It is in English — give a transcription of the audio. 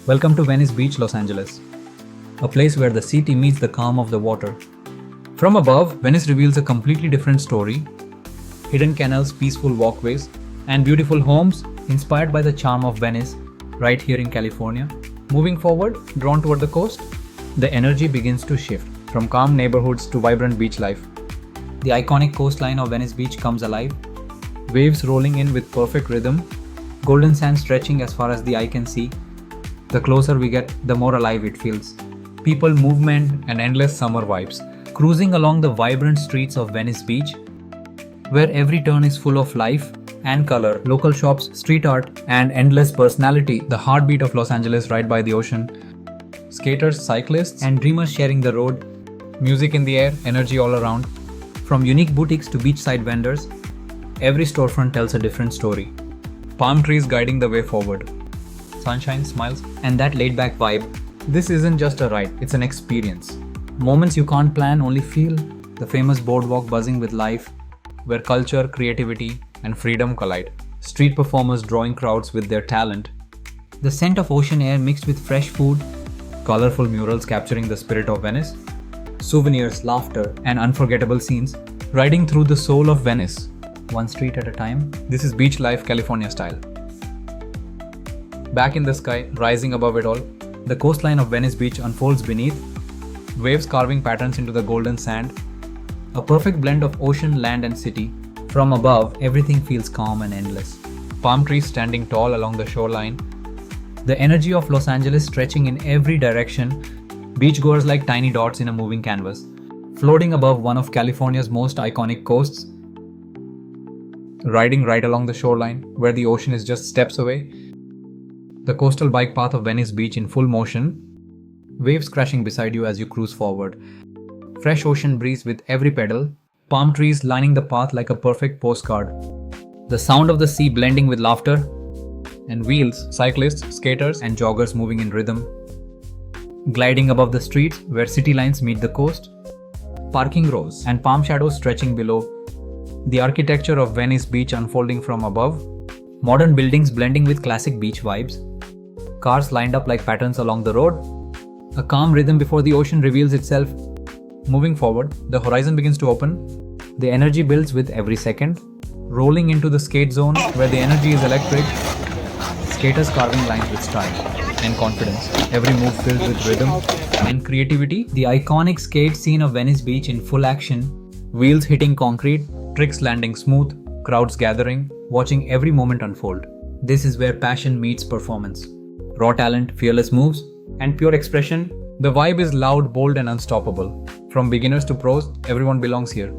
Welcome to Venice Beach, Los Angeles, a place where the city meets the calm of the water. From above, Venice reveals a completely different story: hidden canals, peaceful walkways, and beautiful homes inspired by the charm of Venice right here in California. Moving forward, drawn toward the coast, the energy begins to shift from calm neighborhoods to vibrant beach life. The iconic coastline of Venice Beach comes alive, waves rolling in with perfect rhythm, golden sand stretching as far as the eye can see. The closer we get, the more alive it feels. People, movement, and endless summer vibes. Cruising along the vibrant streets of Venice Beach, where every turn is full of life and color, local shops, street art, and endless personality. The heartbeat of Los Angeles right by the ocean. Skaters, cyclists, and dreamers sharing the road. Music in the air, energy all around. From unique boutiques to beachside vendors, every storefront tells a different story. Palm trees guiding the way forward. Sunshine, smiles, and that laid-back vibe. This isn't just a ride, it's an experience. Moments you can't plan, only feel. The famous boardwalk buzzing with life, where culture, creativity, and freedom collide. Street performers drawing crowds with their talent. The scent of ocean air mixed with fresh food. Colorful murals capturing the spirit of Venice. Souvenirs, laughter, and unforgettable scenes. Riding through the soul of Venice, one street at a time. This is beach life, California style. Back in the sky, rising above it all, the coastline of Venice Beach unfolds beneath, waves carving patterns into the golden sand. A perfect blend of ocean, land, and city. From above, everything feels calm and endless. Palm trees standing tall along the shoreline. The energy of Los Angeles stretching in every direction. Beachgoers like tiny dots in a moving canvas. Floating above one of California's most iconic coasts. Riding right along the shoreline, where the ocean is just steps away. The coastal bike path of Venice Beach in full motion. Waves crashing beside you as you cruise forward. Fresh ocean breeze with every pedal. Palm trees lining the path like a perfect postcard. The sound of the sea blending with laughter. And wheels, cyclists, skaters, and joggers moving in rhythm. Gliding above the streets where city lines meet the coast. Parking rows and palm shadows stretching below. The architecture of Venice Beach unfolding from above. Modern buildings blending with classic beach vibes. Cars lined up like patterns along the road. A calm rhythm before the ocean reveals itself. Moving forward, the horizon begins to open. The energy builds with every second. Rolling into the skate zone where the energy is electric. Skaters carving lines with style and confidence. Every move filled with rhythm and creativity. The iconic skate scene of Venice Beach in full action. Wheels hitting concrete, tricks landing smooth, crowds gathering, watching every moment unfold. This is where passion meets performance. Raw talent, fearless moves, and pure expression. The vibe is loud, bold, and unstoppable. From beginners to pros, everyone belongs here.